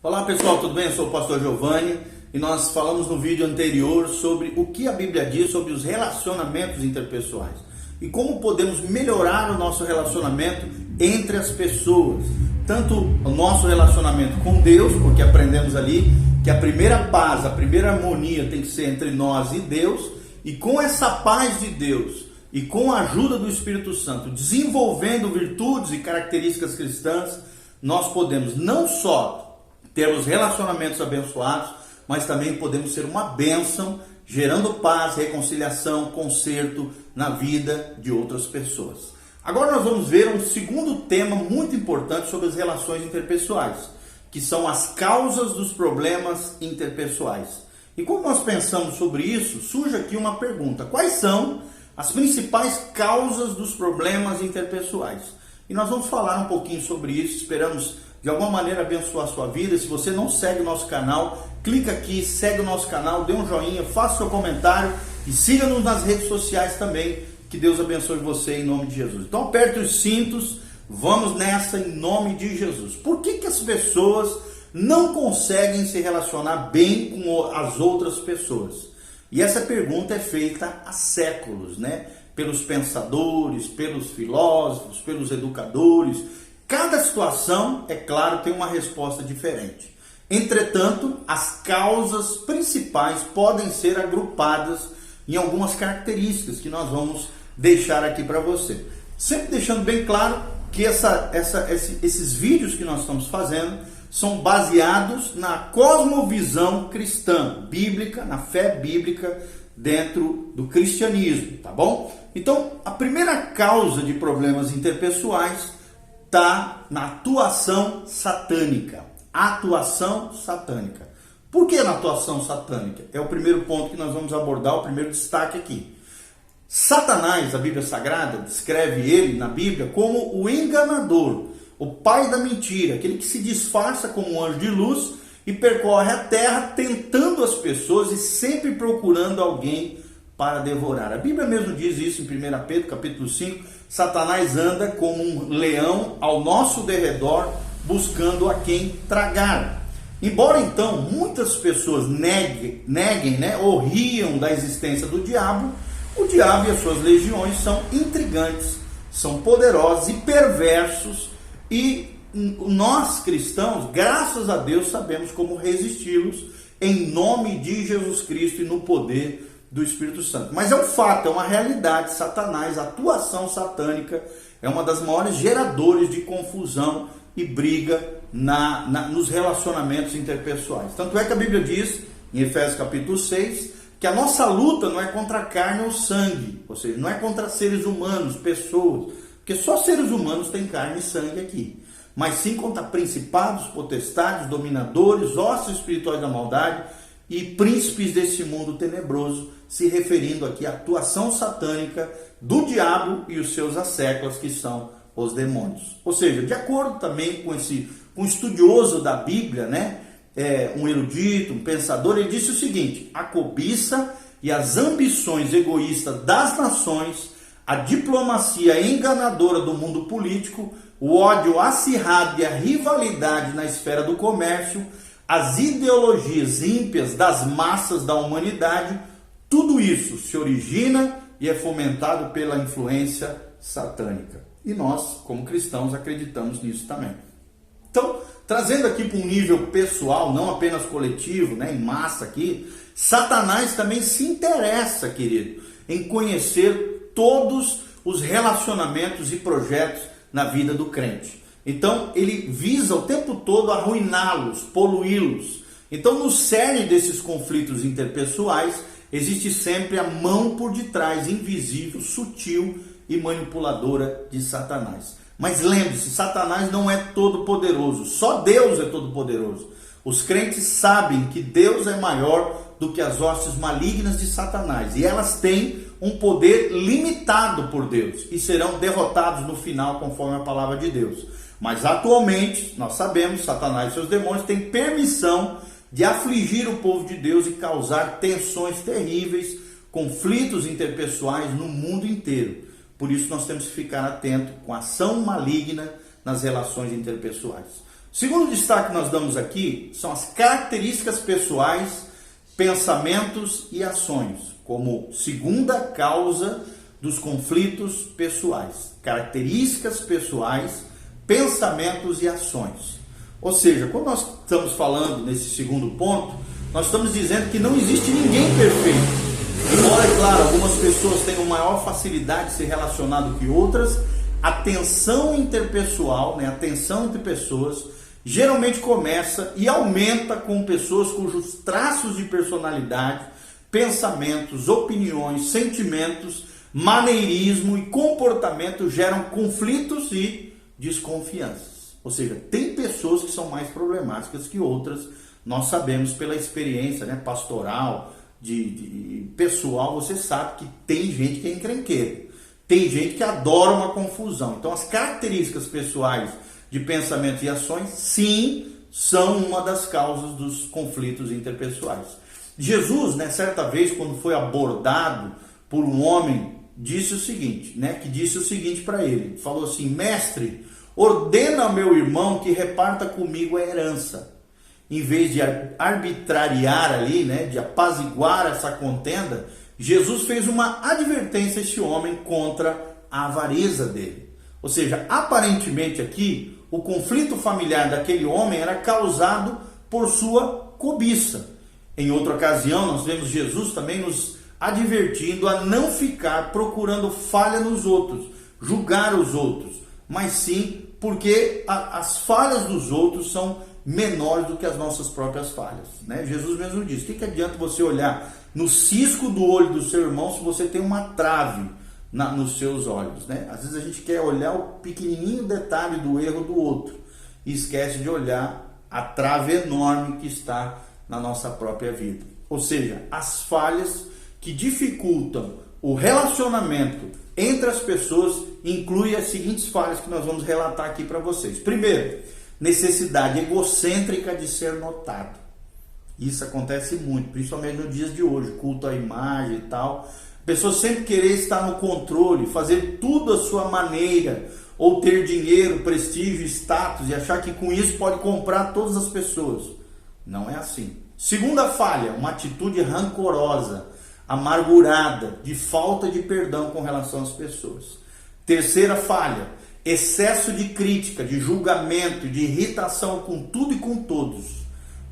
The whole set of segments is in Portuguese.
Olá pessoal, tudo bem? Eu sou o pastor Giovanni e nós falamos no vídeo anterior sobre o que a Bíblia diz sobre os relacionamentos interpessoais e como podemos melhorar o nosso relacionamento entre as pessoas. Tanto o nosso relacionamento com Deus, porque aprendemos ali que a primeira paz, a primeira harmonia tem que ser entre nós e Deus, e com essa paz de Deus e com a ajuda do Espírito Santo, desenvolvendo virtudes e características cristãs, nós podemos não só ter os relacionamentos abençoados, mas também podemos ser uma bênção, gerando paz, reconciliação, conserto na vida de outras pessoas. Agora nós vamos ver um segundo tema muito importante sobre as relações interpessoais, que são as causas dos problemas interpessoais. E quando nós pensamos sobre isso, surge aqui uma pergunta: quais são as principais causas dos problemas interpessoais? E nós vamos falar um pouquinho sobre isso, esperamos de alguma maneira abençoar a sua vida. Se você não segue o nosso canal, clica aqui, segue o nosso canal, dê um joinha, faça seu comentário e siga-nos nas redes sociais também. Que Deus abençoe você em nome de Jesus. Então aperte os cintos, vamos nessa em nome de Jesus. Por que as pessoas não conseguem se relacionar bem com as outras pessoas? E essa pergunta é feita há séculos, né? Pelos pensadores, pelos filósofos, pelos educadores. Cada situação, é claro, tem uma resposta diferente. Entretanto, as causas principais podem ser agrupadas em algumas características que nós vamos deixar aqui para você. Sempre deixando bem claro que esses vídeos que nós estamos fazendo são baseados na cosmovisão cristã, bíblica, na fé bíblica dentro do cristianismo, tá bom? Então, a primeira causa de problemas interpessoais está na atuação satânica. Atuação satânica. Por que na atuação satânica? É o primeiro ponto que nós vamos abordar, o primeiro destaque aqui. Satanás, a Bíblia Sagrada, descreve ele na Bíblia como o enganador, o pai da mentira, aquele que se disfarça como um anjo de luz e percorre a terra tentando as pessoas e sempre procurando alguém para devorar. A Bíblia mesmo diz isso em 1 Pedro, capítulo 5, Satanás anda como um leão ao nosso derredor, buscando a quem tragar. Embora então muitas pessoas neguem, né, ou riam da existência do diabo, o diabo e as suas legiões são intrigantes, são poderosos e perversos, e nós cristãos, graças a Deus, sabemos como resisti-los em nome de Jesus Cristo e no poder do Espírito Santo. Mas é um fato, é uma realidade. Satanás, a atuação satânica é uma das maiores geradores de confusão e briga nos relacionamentos interpessoais. Tanto é que a Bíblia diz, em Efésios capítulo 6, que a nossa luta não é contra a carne ou sangue, ou seja, não é contra seres humanos, pessoas, porque só seres humanos têm carne e sangue aqui, mas sim contra principados, potestades, dominadores, hostes espirituais da maldade e príncipes desse mundo tenebroso, se referindo aqui à atuação satânica do diabo e os seus asseclas, que são os demônios. Ou seja, de acordo também com um estudioso da Bíblia, né, um erudito, um pensador, ele disse o seguinte: a cobiça e as ambições egoístas das nações, a diplomacia enganadora do mundo político, o ódio acirrado e a rivalidade na esfera do comércio, as ideologias ímpias das massas da humanidade, tudo isso se origina e é fomentado pela influência satânica. E nós, como cristãos, acreditamos nisso também. Então, trazendo aqui para um nível pessoal, não apenas coletivo, né, em massa aqui, Satanás também se interessa, querido, em conhecer todos os relacionamentos e projetos na vida do crente. Então, ele visa o tempo todo arruiná-los, poluí-los. Então, no cerne desses conflitos interpessoais, existe sempre a mão por detrás, invisível, sutil e manipuladora de Satanás. Mas lembre-se, Satanás não é todo poderoso, só Deus é todo poderoso. Os crentes sabem que Deus é maior do que as hostes malignas de Satanás, e elas têm um poder limitado por Deus e serão derrotados no final, conforme a palavra de Deus. Mas atualmente, nós sabemos, Satanás e seus demônios têm permissão de afligir o povo de Deus e causar tensões terríveis, conflitos interpessoais no mundo inteiro. Por isso nós temos que ficar atento com a ação maligna nas relações interpessoais. Segundo destaque que nós damos aqui são as características pessoais, pensamentos e ações, como segunda causa dos conflitos pessoais. Características pessoais, pensamentos e ações. Ou seja, quando nós estamos falando nesse segundo ponto, nós estamos dizendo que não existe ninguém perfeito. Embora, é claro, algumas pessoas tenham maior facilidade de se relacionar do que outras, a tensão interpessoal, a tensão entre pessoas, geralmente começa e aumenta com pessoas cujos traços de personalidade, pensamentos, opiniões, sentimentos, maneirismo e comportamento geram conflitos e desconfianças. Ou seja, tem pessoas que são mais problemáticas que outras, nós sabemos pela experiência pastoral, de pessoal, você sabe que tem gente que é encrenqueira, tem gente que adora uma confusão. Então as características pessoais de pensamento e ações, sim, são uma das causas dos conflitos interpessoais. Jesus, certa vez, quando foi abordado por um homem, disse o seguinte para ele, falou assim: mestre, ordena ao meu irmão que reparta comigo a herança. Em vez de arbitrariar ali, de apaziguar essa contenda, Jesus fez uma advertência a esse homem contra a avareza dele. Ou seja, aparentemente aqui, o conflito familiar daquele homem era causado por sua cobiça. Em outra ocasião, nós vemos Jesus também nos advertindo a não ficar procurando falha nos outros, julgar os outros, mas sim porque as falhas dos outros são menores do que as nossas próprias falhas. Jesus mesmo diz: o que adianta você olhar no cisco do olho do seu irmão se você tem uma trave nos seus olhos? Às vezes a gente quer olhar o pequenininho detalhe do erro do outro e esquece de olhar a trave enorme que está na nossa própria vida. Ou seja, as falhas que dificultam o relacionamento entre as pessoas incluem as seguintes falhas que nós vamos relatar aqui para vocês. Primeiro, necessidade egocêntrica de ser notado. Isso acontece muito, principalmente nos dias de hoje, culto à imagem e tal. Pessoas sempre querer estar no controle, fazer tudo à sua maneira, ou ter dinheiro, prestígio, status, e achar que com isso pode comprar todas as pessoas. Não é assim. Segunda falha, uma atitude rancorosa, amargurada, de falta de perdão com relação às pessoas. Terceira falha, excesso de crítica, de julgamento, de irritação com tudo e com todos.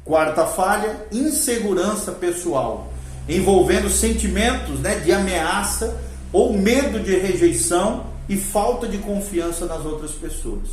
Quarta falha, insegurança pessoal, envolvendo sentimentos de ameaça ou medo de rejeição e falta de confiança nas outras pessoas.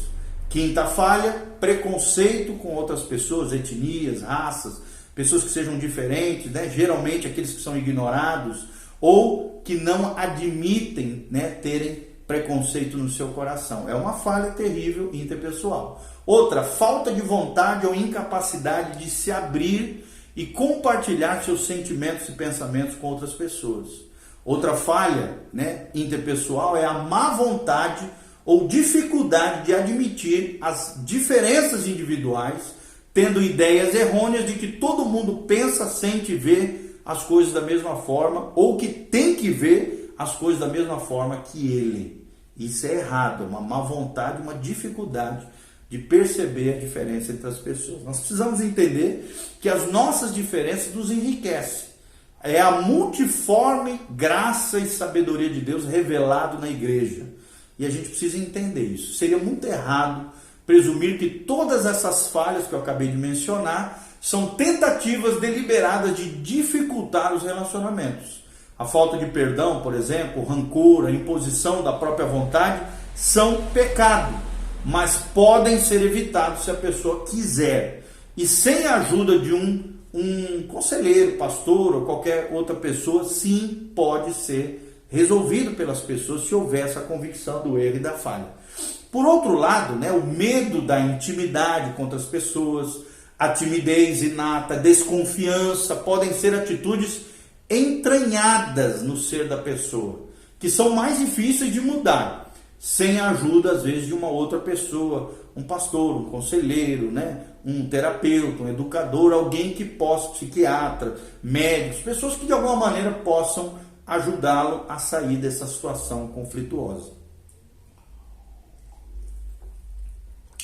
Quinta falha, preconceito com outras pessoas, etnias, raças, pessoas que sejam diferentes, geralmente aqueles que são ignorados ou que não admitem terem preconceito no seu coração. É uma falha terrível interpessoal. Outra, falta de vontade ou incapacidade de se abrir e compartilhar seus sentimentos e pensamentos com outras pessoas. Outra falha interpessoal é a má vontade ou dificuldade de admitir as diferenças individuais, tendo ideias errôneas de que todo mundo pensa, sente e vê as coisas da mesma forma, ou que tem que ver as coisas da mesma forma que ele. Isso é errado, é uma má vontade, uma dificuldade de perceber a diferença entre as pessoas. Nós precisamos entender que as nossas diferenças nos enriquecem. É a multiforme graça e sabedoria de Deus revelado na igreja. E a gente precisa entender isso. Seria muito errado presumir que todas essas falhas que eu acabei de mencionar são tentativas deliberadas de dificultar os relacionamentos. A falta de perdão, por exemplo, o rancor, a imposição da própria vontade são pecado, mas podem ser evitados se a pessoa quiser. E sem a ajuda de um conselheiro, pastor ou qualquer outra pessoa, sim, pode ser resolvido pelas pessoas se houver essa convicção do erro e da falha. Por outro lado, o medo da intimidade com outras pessoas, a timidez inata, a desconfiança, podem ser atitudes entranhadas no ser da pessoa, que são mais difíceis de mudar, sem a ajuda, às vezes, de uma outra pessoa, um pastor, um conselheiro, um terapeuta, um educador, alguém que possa, psiquiatra, médicos, pessoas que de alguma maneira possam ajudá-lo a sair dessa situação conflituosa.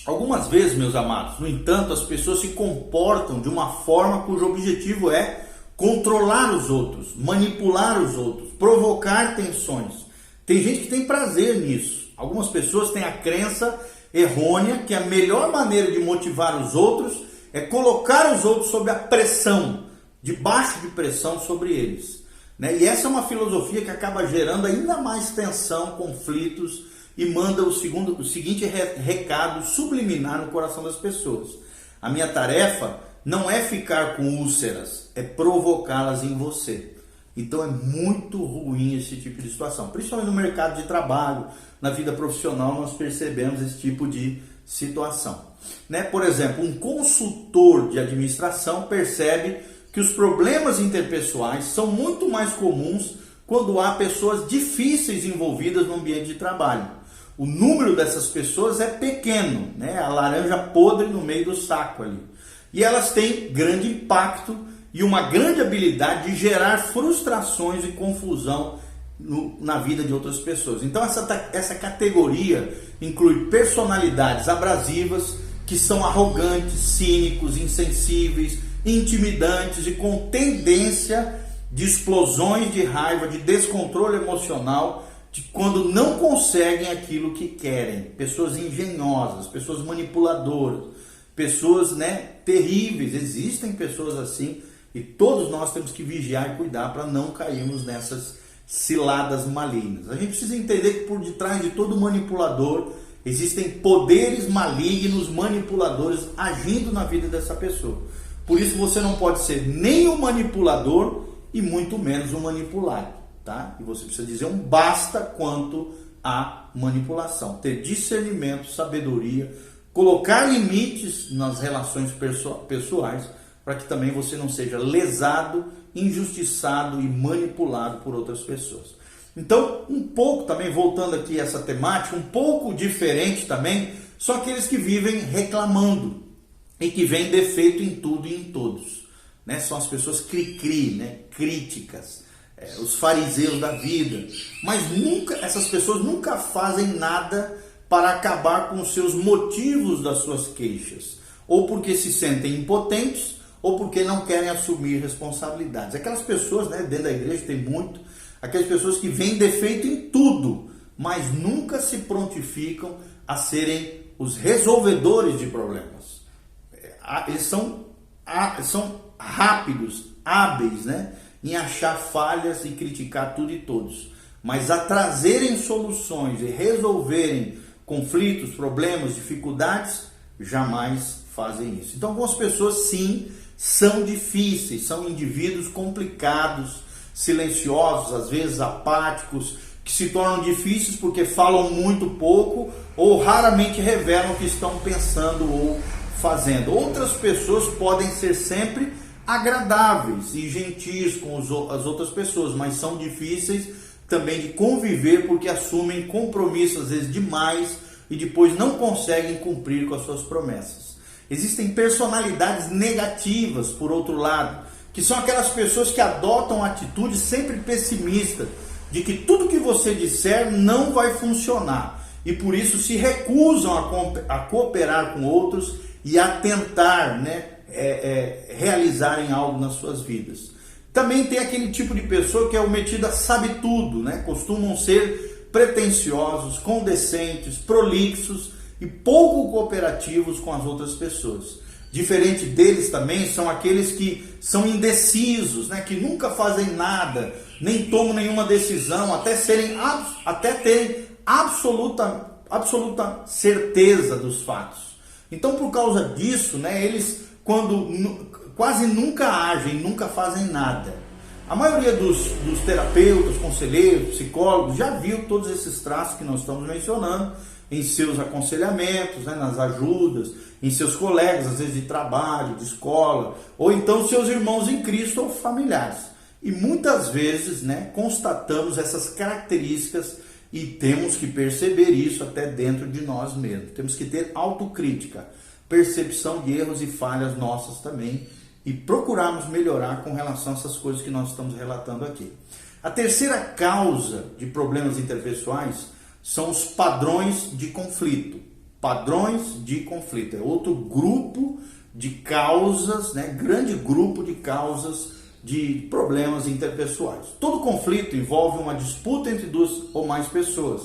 Algumas vezes, meus amados, no entanto, as pessoas se comportam de uma forma cujo objetivo é controlar os outros, manipular os outros, provocar tensões. Tem gente que tem prazer nisso. Algumas pessoas têm a crença errônea que a melhor maneira de motivar os outros é colocar os outros sob a pressão, debaixo de pressão sobre eles, né? E essa é uma filosofia que acaba gerando ainda mais tensão, conflitos, e manda o seguinte recado subliminar no coração das pessoas: a minha tarefa não é ficar com úlceras, é provocá-las em você. Então é muito ruim esse tipo de situação, principalmente no mercado de trabalho, na vida profissional nós percebemos esse tipo de situação, né? Por exemplo, um consultor de administração percebe que os problemas interpessoais são muito mais comuns quando há pessoas difíceis envolvidas no ambiente de trabalho. O número dessas pessoas é pequeno, né? A laranja podre no meio do saco ali. E elas têm grande impacto e uma grande habilidade de gerar frustrações e confusão na vida de outras pessoas. Então essa categoria inclui personalidades abrasivas que são arrogantes, cínicos, insensíveis, intimidantes e com tendência de explosões de raiva, de descontrole emocional, de quando não conseguem aquilo que querem. Pessoas engenhosas, pessoas manipuladoras, pessoas, né, terríveis. Existem pessoas assim e todos nós temos que vigiar e cuidar para não cairmos nessas ciladas malignas. A gente precisa entender que por detrás de todo manipulador existem poderes malignos, manipuladores agindo na vida dessa pessoa. Por isso você não pode ser nem um manipulador e muito menos um manipulado. Tá? E você precisa dizer um basta quanto à manipulação, ter discernimento, sabedoria, colocar limites nas relações pessoais para que também você não seja lesado, injustiçado e manipulado por outras pessoas. Então, um pouco também, voltando aqui a essa temática, um pouco diferente também, são aqueles que vivem reclamando e que veem defeito em tudo e em todos, né? São as pessoas cri-cri, né? Críticas. Os fariseus da vida, mas essas pessoas nunca fazem nada para acabar com os seus motivos das suas queixas, ou porque se sentem impotentes, ou porque não querem assumir responsabilidades. Aquelas pessoas, né, dentro da igreja tem muito, aquelas pessoas que veem defeito em tudo, mas nunca se prontificam a serem os resolvedores de problemas. Eles são rápidos, hábeis, né, em achar falhas e criticar tudo e todos, mas a trazerem soluções e resolverem conflitos, problemas, dificuldades, jamais fazem isso. Então algumas pessoas sim são difíceis, são indivíduos complicados, silenciosos, às vezes apáticos, que se tornam difíceis porque falam muito pouco ou raramente revelam o que estão pensando ou fazendo. Outras pessoas podem ser sempre agradáveis e gentis com as outras pessoas, mas são difíceis também de conviver porque assumem compromissos às vezes demais e depois não conseguem cumprir com as suas promessas. Existem personalidades negativas, por outro lado, que são aquelas pessoas que adotam atitudes sempre pessimistas, de que tudo que você disser não vai funcionar e por isso se recusam a cooperar com outros e a tentar, né, realizarem algo nas suas vidas. Também tem aquele tipo de pessoa que é o metido a sabe tudo, né? Costumam ser pretensiosos, condescendentes, prolixos e pouco cooperativos com as outras pessoas. Diferente deles também são aqueles que são indecisos, né? Que nunca fazem nada, nem tomam nenhuma decisão, até terem absoluta certeza dos fatos. Então, por causa disso, né, eles quase nunca agem, nunca fazem nada. A maioria dos terapeutas, conselheiros, psicólogos já viu todos esses traços que nós estamos mencionando em seus aconselhamentos, né, nas ajudas, em seus colegas, às vezes de trabalho, de escola, ou então seus irmãos em Cristo ou familiares. E muitas vezes, né, constatamos essas características e temos que perceber isso até dentro de nós mesmos. Temos que ter autocrítica, percepção de erros e falhas nossas também e procurarmos melhorar com relação a essas coisas que nós estamos relatando aqui. A terceira causa de problemas interpessoais são os padrões de conflito. Padrões de conflito. É outro grupo de causas, né? Grande grupo de causas de problemas interpessoais. Todo conflito envolve uma disputa entre duas ou mais pessoas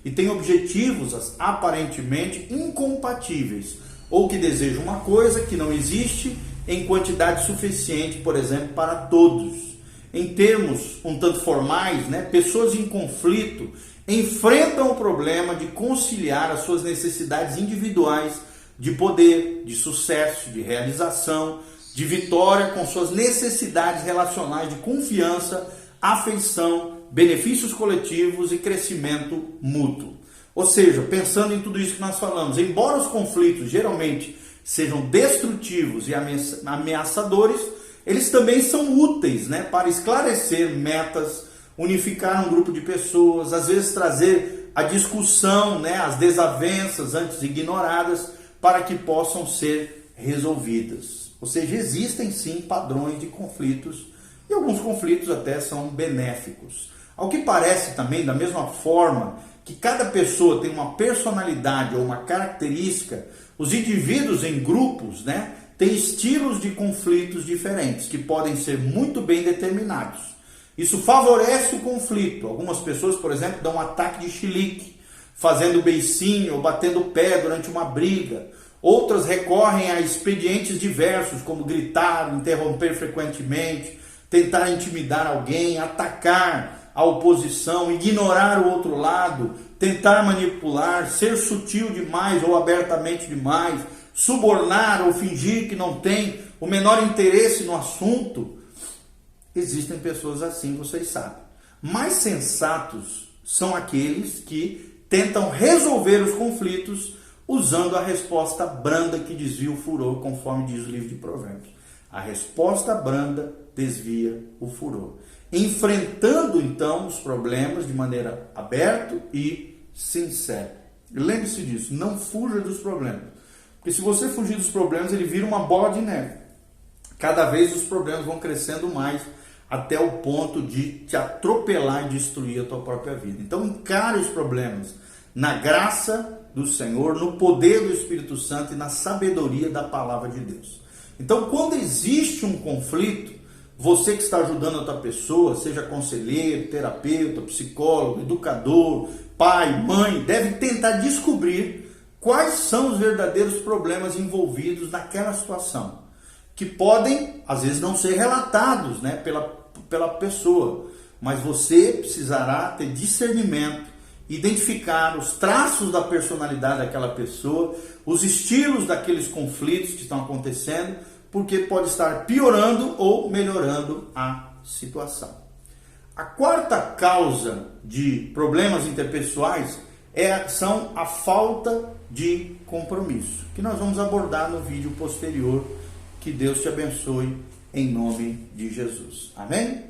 e tem objetivos aparentemente incompatíveis, ou que desejam uma coisa que não existe em quantidade suficiente, por exemplo, para todos. Em termos um tanto formais, né, pessoas em conflito enfrentam o problema de conciliar as suas necessidades individuais de poder, de sucesso, de realização, de vitória com suas necessidades relacionais de confiança, afeição, benefícios coletivos e crescimento mútuo. Ou seja, pensando em tudo isso que nós falamos, embora os conflitos geralmente sejam destrutivos e ameaçadores, eles também são úteis, né, para esclarecer metas, unificar um grupo de pessoas, às vezes trazer a discussão, né, as desavenças antes ignoradas, para que possam ser resolvidas. Ou seja, existem sim padrões de conflitos e alguns conflitos até são benéficos. Ao que parece também, da mesma forma que cada pessoa tem uma personalidade ou uma característica, os indivíduos em grupos, né, têm estilos de conflitos diferentes que podem ser muito bem determinados. Isso favorece o conflito. Algumas pessoas, por exemplo, dão um ataque de chilique, fazendo beicinho ou batendo o pé durante uma briga. Outras recorrem a expedientes diversos, como gritar, interromper frequentemente, tentar intimidar alguém, atacar a oposição, ignorar o outro lado, tentar manipular, ser sutil demais ou abertamente demais, subornar ou fingir que não tem o menor interesse no assunto. Existem pessoas assim, vocês sabem. Mais sensatos são aqueles que tentam resolver os conflitos usando a resposta branda que desvia o furor, conforme diz o livro de Provérbios. A resposta branda desvia o furor. Enfrentando, então, os problemas de maneira aberta e sincera. Lembre-se disso, não fuja dos problemas. Porque se você fugir dos problemas, ele vira uma bola de neve. Cada vez os problemas vão crescendo mais, até o ponto de te atropelar e destruir a tua própria vida. Então, encare os problemas na graça do Senhor, no poder do Espírito Santo e na sabedoria da palavra de Deus. Então, quando existe um conflito, você que está ajudando outra pessoa, seja conselheiro, terapeuta, psicólogo, educador, pai, mãe, deve tentar descobrir quais são os verdadeiros problemas envolvidos naquela situação, que podem, às vezes, não ser relatados, né, pela pessoa, mas você precisará ter discernimento, identificar os traços da personalidade daquela pessoa, os estilos daqueles conflitos que estão acontecendo, porque pode estar piorando ou melhorando a situação. A quarta causa de problemas interpessoais são a falta de compromisso, que nós vamos abordar no vídeo posterior. Que Deus te abençoe em nome de Jesus. Amém?